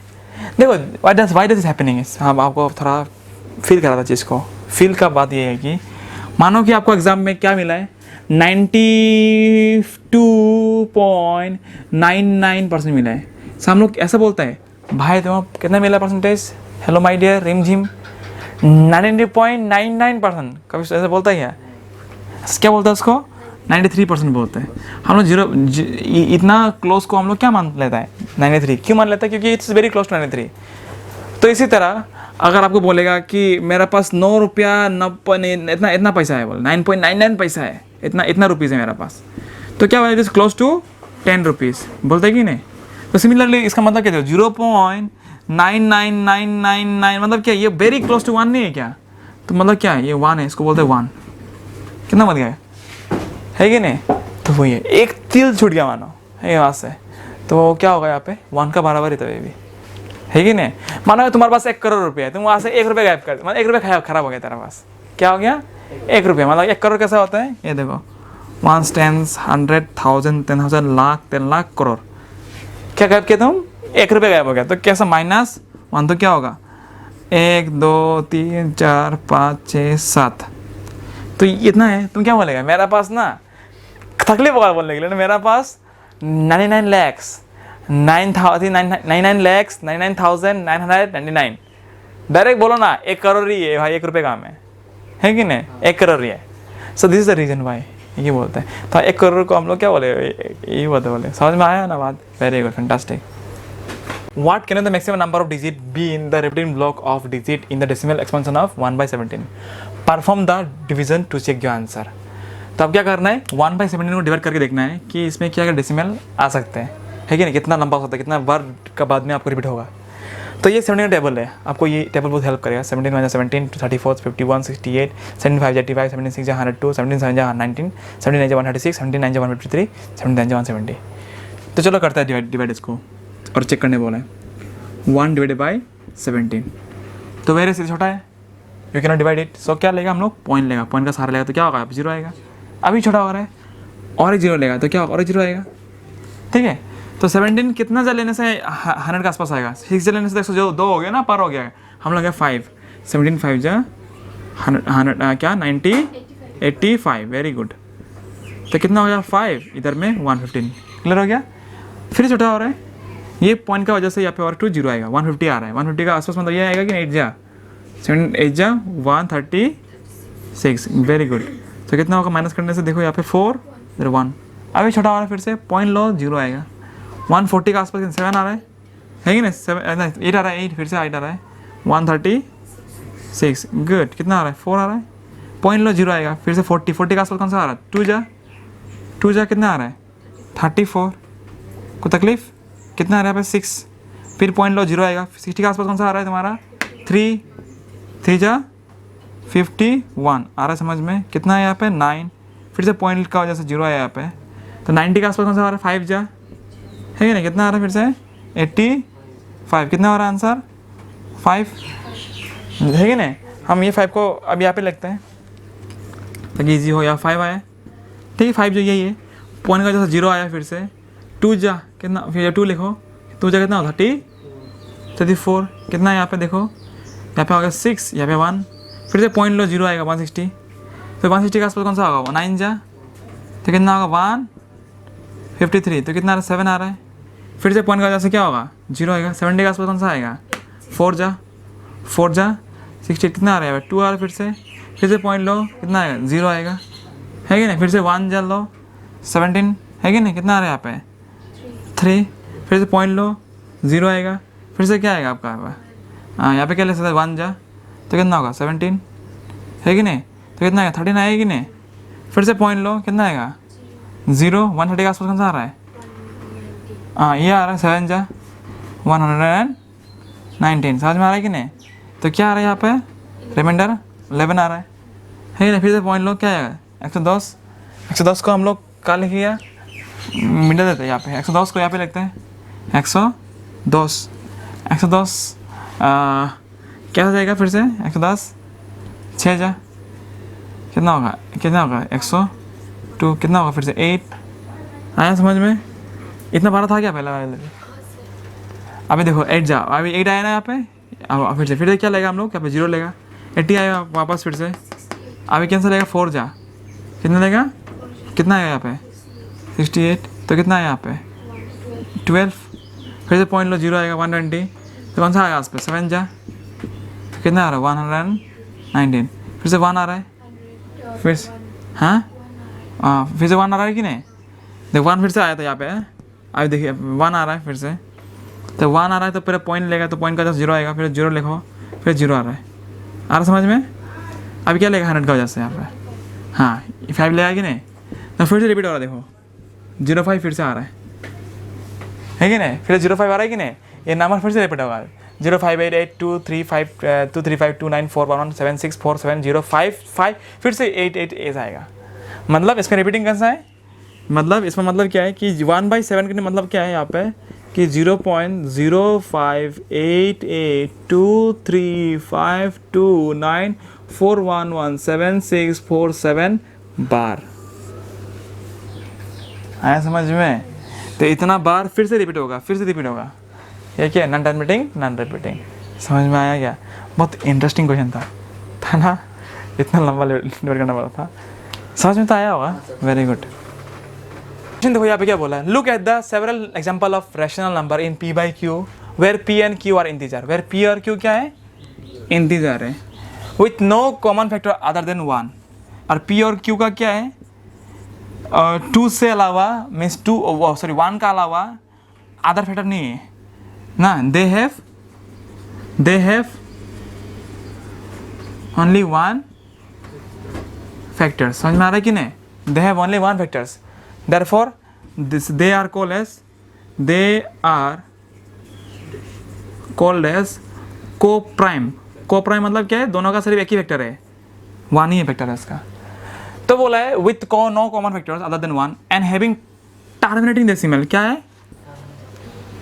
देखो वाई डज हैपनिंग इज, हम आपको थोड़ा फील करा था चीज़ को। फील का बात ये है कि मानो कि आपको एग्जाम में क्या मिला है 92.99% मिला है। सब हम लोग ऐसा बोलता है भाई तुम्हें कितना मिला परसेंटेज, हेलो माय डियर रिम झिम 99.99%, कभी ऐसा बोलता ही है, क्या बोलता है उसको 93% बोलते हैं हम लोग। इतना क्लोज को हम लोग क्या मान लेता है 93, क्यों मान लेता है, क्योंकि इट्स वेरी क्लोज टू 93। तो इसी तरह अगर आपको बोलेगा कि मेरा पास 9 रुपया 9 इतना पैसा है, बोले 9.99 पैसा है, इतना रुपीज़ है मेरा पास, तो क्या it is close to 10 rupees, बोलते कि नहीं। तो सिमिलरली इसका मतलब क्या है 0.99999 मतलब क्या ये वेरी क्लोज टू 1 नहीं है क्या, तो मतलब क्या है ये 1 है, इसको बोलते हैं 1। कितना बन गया है कि नहीं, तो वही है, एक तिल छूट गया मानो है यहाँ से, तो क्या होगा यहाँ पे 1 का बराबर ही, तो ये भी है कि नहीं। मानो तुम्हारे पास 1 करोड़ रुपया है, तुम वहाँ से 1 रुपया गायब कर, मतलब 1 रुपया खराब हो गया तेरा पास, क्या हो गया 1 रुपया। मतलब 1 करोड़ कैसा होता है, ये देखो 1 10 100 1000 10,000 लाख 10 लाख करोड़, क्या गायब किया तुम 1 रुपया गायब हो गया, तो कैसा -1, तो क्या होगा 1 2 3 4 5 6 7, तो इतना है। तुम क्या बोलेगा मेरा पास ना, तकलीफ होगा बोलने के लिए ना, मेरा पास 99 lakhs 99,999,999, डायरेक्ट बोलो ना 1 करोड़ ही है भाई, 1 रुपये काम है कि नहीं, 1 करोड़ ही है। So this is the reason why ये बोलते हैं। तो 1 करोड़ को हम लोग क्या बोले, ये बोले, समझ में आया ना बात, very good fantastic. What can the maximum number of digit be in the repeating block of digit in the decimal expansion of 1/17? Perform the division to check your answer. तो अब क्या करना है 1/17 को डिवाइड करके देखना है कि इसमें क्या क्या डेसिमल आ सकते हैं, है कि नहीं, कितना लंबा हो सकता है, कितना बार का बाद में आपको रिपीट होगा। तो ये 17 का टेबल है, आपको ये टेबल बहुत हेल्प करेगा। 17 - 17 34 51 68 75 85 76 102 17 7 19 17 9 136 17 9 153 17 9 170। तो चलो करता है डिवाइड इसको और चेक करने बोला है 1 डिवाइडेड बाई 17, तो वेरी से छोटा है, you can not divide it. So क्या लेगा हम लोग पॉइंट लेगा, पॉइंट का सहारा लेगा, तो क्या होगा 0 आएगा। अभी छोटा हो रहा है और एक 0 लेगा, तो क्या होगा और एक 0 आएगा, ठीक है। तो 17 कितना जा लेने से 100 के आसपास आएगा, 6 जा लेने से 102 हो गया ना, पर हो गया हम लोग 5 17 5 जा 100 क्या 90 85, वेरी गुड। तो कितना हो गया 5, इधर में 115, क्लियर हो गया। फिर छोटा हो रहा है, ये पॉइंट का वजह से यहाँ पे और 2 0 आएगा, 150 आ रहा है, 150 का आसपास मतलब ये आएगा कि 8 जा 7 8 जा 136, वेरी गुड। तो कितना होगा माइनस करने से, देखो यहाँ पे 4 इधर 1, अभी छोटा हो रहा है, फिर से पॉइंट लो 0 आएगा, 140 का आसपास 7 आ रहा है कि नहीं, 8 आ रहा है, 8 फिर से 8 आ रहा है 136, गुड। कितना आ रहा है 4 आ रहा है, पॉइंट लो 0 आएगा, फिर से 40 का आसपास कौन सा आ रहा है 2 जा कितना आ रहा है 34, कोई तकलीफ, कितना आ रहा है 6, फिर पॉइंट लो 0 आएगा, 60 के आसपास कौन सा आ रहा है तुम्हारा 3 जा 51 आ रहा है समझ में? कितना है यहाँ पे 9, फिर से पॉइंट का वजह से 0 आया यहाँ पे, तो 90 के आसपास कौन सा आ रहा है 5 जा है कि नहीं? कितना आ रहा है फिर से 85, कितना आ रहा है आंसर 5 है कि नहीं? हम ये 5 को अब यहाँ पे लगते हैं ताकि ईजी हो, यहाँ 5 आया, ठीक है 5 जो यही है, पॉइंट का वजह से 0 आया, फिर से 2 जा कितना, फिर 2 लिखो, 2 जा कितना होता 34, कितना है यहाँ पे देखो, यहाँ पे होगा 6, यहाँ पे 1, फिर से पॉइंट लो 0 आएगा 160, तो 160 के आसपास कौन सा होगा 9 जा, तो कितना होगा 153, तो कितना 7 आ रहा है, फिर से पॉइंट का वजह से क्या होगा 0 आएगा, 70 के आसपास कौन सा आएगा 4 जा 60, कितना आ रहा है 2 आ रहा है, फिर से पॉइंट लो कितना आएगा 0 आएगा है कि नहीं, फिर से 1 जा लो 17 है कि नहीं, कितना आ रहा है यहाँ पे 3, फिर से पॉइंट लो 0 आएगा, फिर से क्या आएगा आपका हाँ यहाँ पे क्या ले सकते हैं 1 जा, तो कितना होगा 17 है कि नहीं, तो कितना आएगा 13 आएगा कि नहीं, फिर से पॉइंट लो कितना आएगा 0, 130 के आसपास कौन सा आ रहा है हाँ ये आ रहा है 7 जा 119, समझ में आ रहा है कि नहीं, तो क्या आ रहा है यहाँ पे रिमाइंडर 11 आ रहा है कि नहीं, फिर से पॉइंट लो क्या आएगा 110 को हम लोग क्या लिख लिया मिडल देते हैं यहाँ पे, 110 को यहाँ पे लिखते हैं 110 क्या हो जाएगा फिर से 110 6 जा कितना होगा 102, कितना होगा फिर से 8 आया समझ में, इतना बारह था क्या पहला वाले, अभी देखो 8 जा, अभी 8 आया ना यहाँ पे, अब फिर से क्या लेगा हम लोग यहाँ पे 0 लेगा, 80 आएगा वापस, फिर से अभी कैंसिल लेगा 4 जा, कितना लेगा, कितना आएगा यहाँ पे 68, तो कितना है यहाँ पे 12, फिर से पॉइंट लो 0 आएगा 120, तो कौन सा आएगा उस पर 7 जा, तो कितना आ रहा है 119, फिर से 1 आ रहा है, फिर से हाँ फिर से 1 आ रहा है कि नहीं, देखो 1 फिर से आया था यहाँ पे, अभी देखिए 1 आ रहा है फिर से, तो 1 आ रहा है तो पहले पॉइंट लेगा, तो पॉइंट का जस्ट 0 आएगा, फिर 0 लिखो, फिर 0 आ रहा है समझ में, अभी क्या लेगा 100 का वजह से यहाँ पे हाँ 5 लेगा कि नहीं, तो फिर से रिपीट हो रहा है देखो 05 फिर से आ रहा है कि नहीं, फिर 05 आ रहा है कि नहीं, ये नंबर फिर से रिपीट होगा 058823529411764705 फिर से 88 ऐसा आएगा, मतलब इसमें रिपीटिंग कैसा है, मतलब इसमें मतलब क्या है कि 1/7 का मतलब क्या है यहाँ पे कि 0.058823529411767 बार आया समझ में, तो इतना बार फिर से रिपीट होगा, ये क्या है नॉन टर्मिनेटिंग नॉन रिपीटिंग, समझ में आया क्या, बहुत इंटरेस्टिंग क्वेश्चन था ना, इतना लंबा डिवाइड करना पड़ा था, समझ में तो आया होगा, वेरी गुड। देखो यहाँ पे क्या बोला है, look at the several example of rational number in p by q where p and q are integer, where p और q क्या है इंटीजर है, with no common factor other than 1, और p और q का क्या है 2 से अलावा मीन्स 1 का अलावा अदर फैक्टर नहीं है ना, दे हैव ओनली 1 फैक्टर, समझ में आ रहा है कि नहीं, they have only 1 factors, therefore they are called as co-prime मतलब क्या है, दोनों का सिर्फ एक ही फैक्टर है, 1 ही फैक्टर है इसका, तो बोला है with no common factors other than 1 and having terminating decimal, क्या है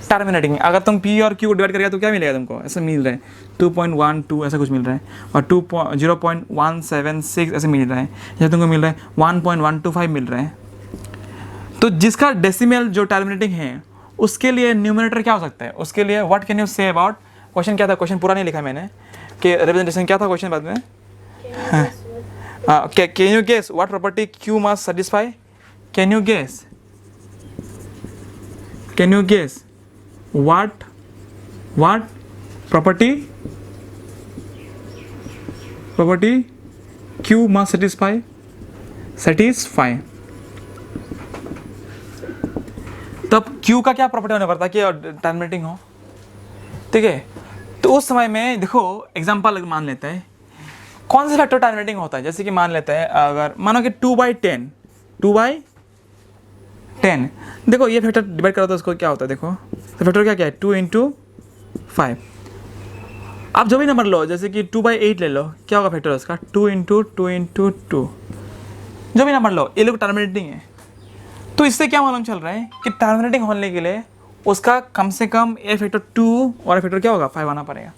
टर्मिनेटिंग, अगर तुम p और q को डिवाइड करेगा तो क्या मिलेगा तुमको, ऐसा मिल रहा है 2.12 ऐसा कुछ मिल रहा है, और 0.176 ऐसे मिल रहा है, या तुमको मिल रहा है 1.125 मिल रहा है, तो जिसका डेसिमल जो टर्मिनेटिंग है उसके लिए न्यूमरेटर क्या हो सकता है, उसके लिए what can you say about, question क्या था, क्वेश्चन पूरा नहीं लिखा मैंने कि रिप्रेजेंटेशन क्या था क्वेश्चन बाद में, can you guess what property q must satisfy, can you guess what property q must satisfy तब q का क्या प्रॉपर्टी होना पड़ता है कि टर्मिनेटिंग हो, ठीक है, तो उस समय में देखो एग्जांपल मान लेते हैं कौन सा फैक्टर टर्मिनेटिंग होता है, जैसे कि मान लेते हैं अगर मानो कि 2/10 देखो ये फैक्टर डिवाइड करो तो उसको क्या होता है, देखो तो फैक्टर क्या है 2 × 5 आप जो भी नंबर लो, जैसे कि 2/8 ले लो, क्या होगा फैक्टर उसका 2 इंटू 2 इंटू 2, जो भी नंबर लो, ये लोग टर्मिनेटिंग है। तो इससे क्या मालूम चल रहा है कि टर्मिनेटिंग होने के लिए उसका कम से कम ए फैक्टर 2 और ए फैक्टर क्या होगा 5 आना पड़ेगा,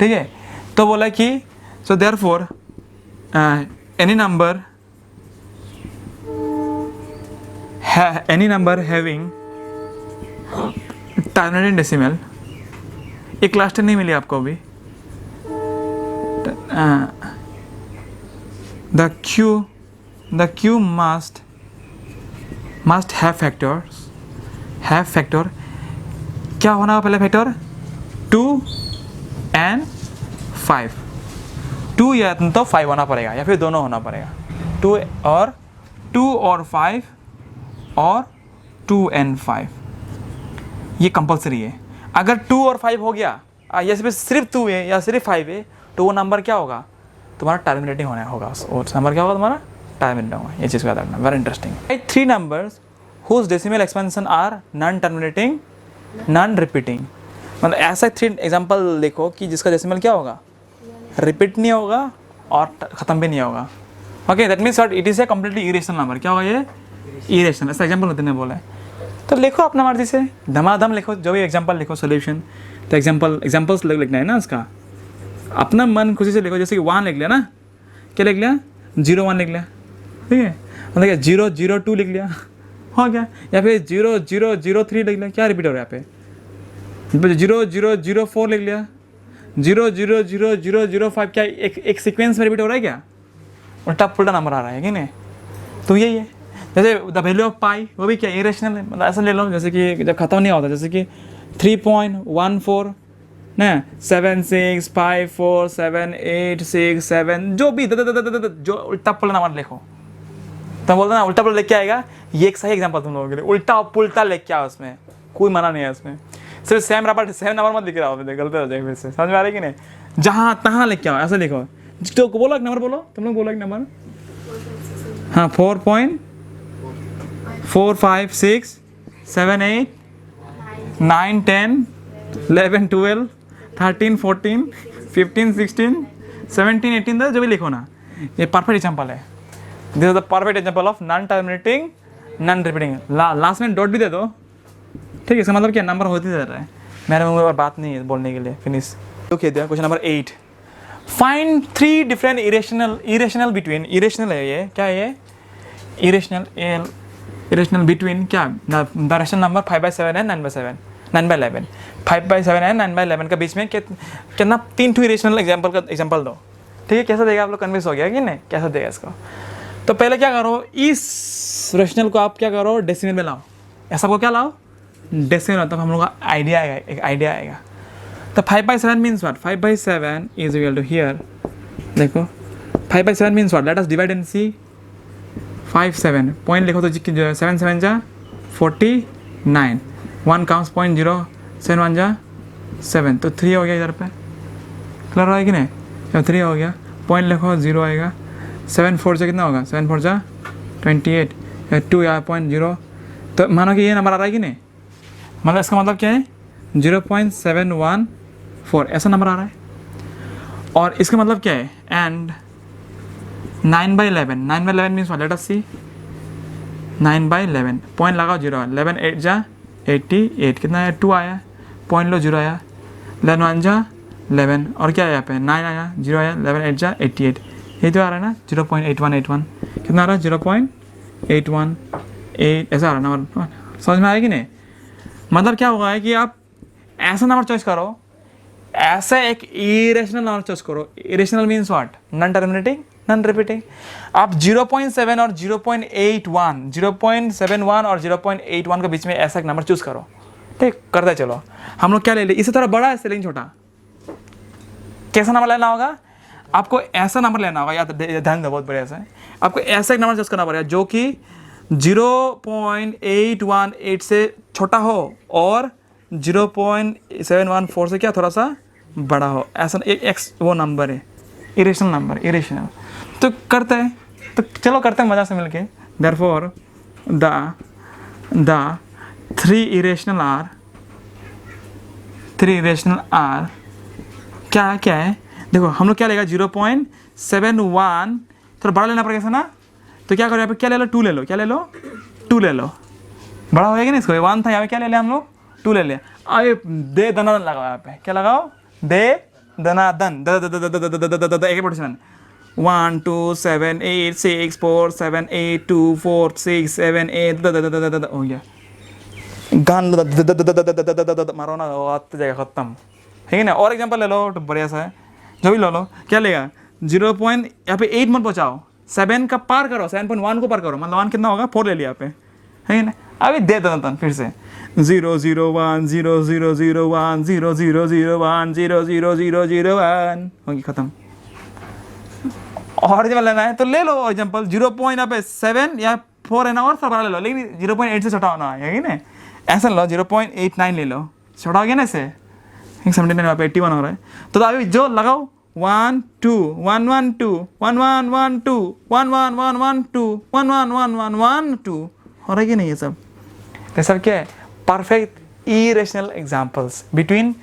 ठीक है। तो बोला कि so therefore any number having terminating decimal, एक क्लास 10 नहीं मिली आपको अभी, the q must have factor, क्या होना पहले फैक्टर 2 and 5, 2 या तो 5 होना पड़ेगा या फिर दोनों होना पड़ेगा, 2 और 5 और 2 and 5, ये कंपलसरी है। अगर 2 और 5 हो गया या सिर्फ 2 है या सिर्फ 5 है, तो वो नंबर क्या होगा तुम्हारा टर्मिनेटिंग होगा, और नंबर क्या होगा तुम्हारा टर्मिनेटिंग होगा। ये चीज़ को याद रखना, very interesting. 3 numbers whose decimal expansion are non terminating non repeating, मतलब ऐसा 3 एग्जाम्पल लिखो कि जिसका डेसिमल क्या होगा रिपीट नहीं होगा और ख़त्म भी नहीं होगा। Okay, that means it is a completely irrational number. क्या होगा ये इरेशनल, ऐसा एग्जाम्पल होते हैं बोला है। तो लिखो अपना मर्जी से धमाधम लिखो, जो भी एग्जाम्पल लिखो सोल्यूशन, तो एग्जाम्पल्स लिखना है ना उसका, अपना मन खुशी से लिखो। जैसे कि 1 लिख लिया ना, क्या लिख लिया 0 1 लिख लिया, ठीक है, मतलब 0 0 2 लिख लिया, हो गया। या फिर 0 0 0 3 लिख लिया, क्या रिपीट हो रहा है यहाँ पे, 0 0 0 4 लिख लिया, 0 0 0 0 0 5, क्या एक सीक्वेंस में रिपीट हो रहा है क्या, उल्टा पुल्टा नंबर आ रहा है कि नहीं। तो यही है, जैसे द वैल्यू ऑफ पाई, वो भी क्या इरेशनल है, मतलब ऐसा ले लो जैसे कि जब खत्म नहीं होता, जैसे कि 3.14 ना 7 6 5 4 7 8 6 7, जो भी जो उल्टा पुल्टा नंबर लिखो, तो बोलते ना उल्टा पुल्टा लेके आएगा। ये एक सही एग्जांपल तुम लोगों के लिए, उल्टा पुल्टा लेके आओ, उसमें कोई मना नहीं है, उसमें सिर्फ सेम नंबर मत लिख रहा हो, गलत हो जाएगा फिर से, समझ में आ रही कि नहीं, जहाँ तहाँ लेके आओ, ऐसा लिखो। तो बोलो एक नंबर, बोलो तुम लोग, बोलो एक नंबर, हाँ 4.4 5 6 7 8 9 10 11 12 13 14 15 16 17 18, जो भी लिखो ना, ये परफेक्ट एग्जाम्पल है। This is the perfect example of non terminating non repeating. Last में डॉट भी दे दो, ठीक है, इसका मतलब क्या नंबर होते जा रहा है, मेरे मुंह में और बात नहीं है बोलने के लिए, फिनिश। तो कह दिया। Question number 8, find 3 different irrational between, irrational है ये, क्या है ये इरेशनल बिटवीन क्या, the rational number 5/7 and 9/11 5/7 and 9/11 के बीच में कितना 3 इरेशनल एग्जाम्पल दो, ठीक है। कैसा देगा, आप लोग कन्विंस हो गया कि नहीं, कैसा देगा इसको। तो पहले क्या करो, इस रेशनल को आप क्या करो डेसिमल में लाओ, ऐसा को क्या लाओ डेसिमल, तब हम लोग का आइडिया आएगा, एक आइडिया आएगा। तो 5/7 means what, 5/7 is equal to here, देखो 5/7 means what, let us divide and see 5 7 point लिखो तो 7 7 जा 49, 1 काउंट्स 0.0 7 1 जा 7, तो 3 हो गया इधर पे, क्लियर है कि नहीं, जब 3 हो गया पॉइंट लिखो 0 आएगा, 7 4 से कितना होगा, 7 4 जा 28, 2 या 0.0, तो मानो कि ये नंबर आ रहा है कि नहीं, मतलब इसका मतलब क्या है 0.714, ऐसा नंबर आ रहा है। और इसका मतलब क्या है, and 9/11 means let us see 9/11 point लगाओ 0, 11 8 जा 88, कितना आया 2 आया, पॉइंट लो 0 आया, 11 1 जा 11, और क्या आया यहाँ पे 9 आया, 0 आया, 11 8 जा 88, ये तो आ रहा है ना 0.8181, कितना आ रहा है 0.818, ऐसा आ रहा है नंबर, समझ में आया कि नहीं। मतलब क्या होगा है कि आप ऐसा नंबर चॉइस करो, ऐसा एक इरेशनल नंबर चॉइस करो। Irrational means what, non terminating non repeating. आप 0.7 और 0.81 0.71 और 0.81 के बीच में ऐसा एक नंबर चूज करो, ठीक, करते चलो। हम लोग क्या ले ले, इससे थोड़ा बड़ा है, लेकिन छोटा, कैसा नंबर लेना होगा आपको, ऐसा नंबर लेना होगा, याद ध्यान दो, बहुत बढ़िया है। आपको ऐसा एक नंबर चूज करना पड़ेगा जो कि 0.818 से छोटा हो और 0.714 से क्या थोड़ा सा बड़ा हो, ऐसा एक एक्स वो नंबर है, इरेशनल नंबर, इरेशनल। तो करते हैं, तो चलो करते हैं मज़ा से मिलके। देयरफॉर द 3 इरेशनल आर क्या है देखो, हम लोग क्या लेगा 0.71, थोड़ा बड़ा लेना पड़ेगा ना, तो क्या करो यहाँ पे क्या ले लो 2 ले लो, क्या ले लो 2 ले लो, बड़ा हो जाएगा ना। इसको 1 था, यहाँ पे क्या ले लिया हम लोग 2 ले लिया। अब दे दनादन लगाओ, यहाँ पे क्या लगाओ दे दनादन, एक पोजिशन 1 2 7 8 6 4 7 8 2 4 6 7 8 हो गया। गान मारो ना, आते जाएगा खत्म, है ना। और एग्जांपल ले लो, तो बढ़िया सा है, जो भी लो लो, क्या लेगा 0. यहाँ पे 8 मत पहुँचाओ, 7 का पार करो, 7.1 को पार करो, मतलब 1 कितना होगा 4 ले लिया यहाँ पे, है ना। अभी दे दो फिर से 0 0 1 0 0 0 1 0 0 0 1 0 0 0 0 1 होगी खत्म। और जब लेना है तो ले लो एग्जांपल 0.7 या 4 है ना, और बड़ा ले लो, लेकिन 0.8 से छोटा होना है ना, ऐसा लो 0.89 ले लो, छोटा हो गया ना इससे 79 यहाँ पे 81 हो रहा है। तो अभी जो लगाओ 1 2 1 1 2 1 1 1 2 1 1 1 1 2 1 1 1 1 1 2 हो रहा है कि नहीं, ये सब क्या है perfect irrational examples between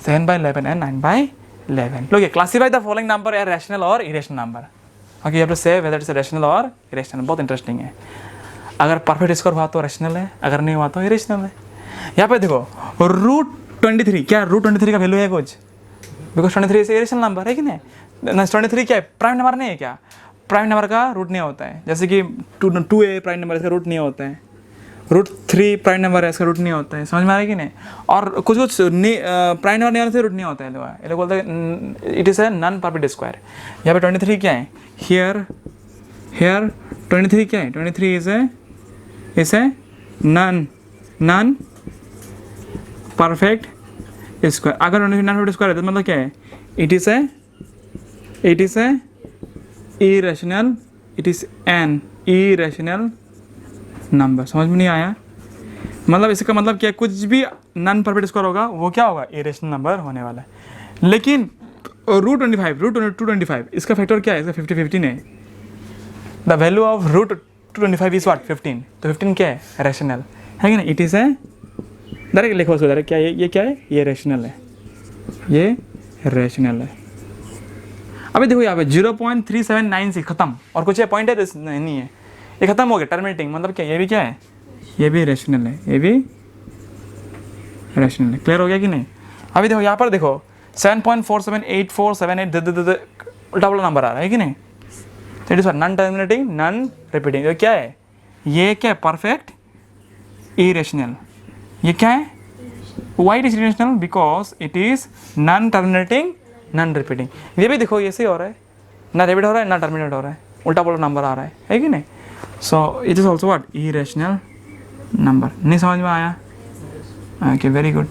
7/11 and 9/11. Look, classify the following number as rational or irrational number. Okay, you have to say whether it's a rational or irrational. बहुत इंटरेस्टिंग है। अगर परफेक्ट स्कोर हुआ तो रैशनल है, अगर नहीं हुआ तो इरेशनल है। यहाँ पे देखो √23, क्या √23 का वैल्यू है कुछ, बिकॉज 23 इज इरेशनल नंबर, है कि नहीं। 23 क्या है, प्राइम नंबर नहीं है क्या, प्राइम नंबर का रूट नहीं होता है, जैसे कि 2a प्राइम नंबर, इसका रूट नहीं होता है। √3 प्राइम नंबर है, इसका रूट नहीं होता है, समझ में आ रहा है कि नहीं। और कुछ प्राइम नंबर नहीं आने से रूट नहीं होता है, ये लोग बोलते हैं it is a non perfect square. यहाँ पे 23 क्या है, हियर 23 क्या है, 23 is a non perfect square. अगर नॉन परफेक्ट स्क्वायर है तो मतलब क्या है, it is a irrational, it is an irrational number. समझ में नहीं आया, मतलब इसका मतलब क्या है, कुछ भी नॉन परफेक्ट स्क्वायर होगा वो क्या होगा, इरेशनल नंबर होने वाला है। लेकिन √25 इसका फैक्टर क्या है, इसका 50 है। The value of √25 is what 15, तो 15 क्या है, रैशनल है कि नहीं। इट इज़ ए डायरेक्ट लिखो उसको डायरेक्ट, क्या ये क्या है, ये रैशनल है, ये रैशनल है। अभी देखो यहाँ पे 0.3796 खत्म, और कुछ है पॉइंट है नहीं है, ये खत्म हो गया, टर्मिनेटिंग, मतलब क्या ये भी क्या है, ये भी रैशनल है, ये भी रैशनल है। क्लियर हो गया कि नहीं। अभी देखो यहाँ पर देखो 7.478478 उल्टा पुल्टा नंबर आ रहा है कि नहीं, तो it is non terminating non repeating. क्या है, ये क्या है, परफेक्ट इरेशनल। ये क्या है, why it is irrational, because it is non terminating non repeating. ये भी देखो ऐसे ही हो रहा है, ना रिपीट हो रहा है ना टर्मिनेट हो रहा है, उल्टा पुल्टा नंबर आ रहा है कि नहीं। So it is also what, irrational number. नहीं समझ में आया, ओके वेरी गुड।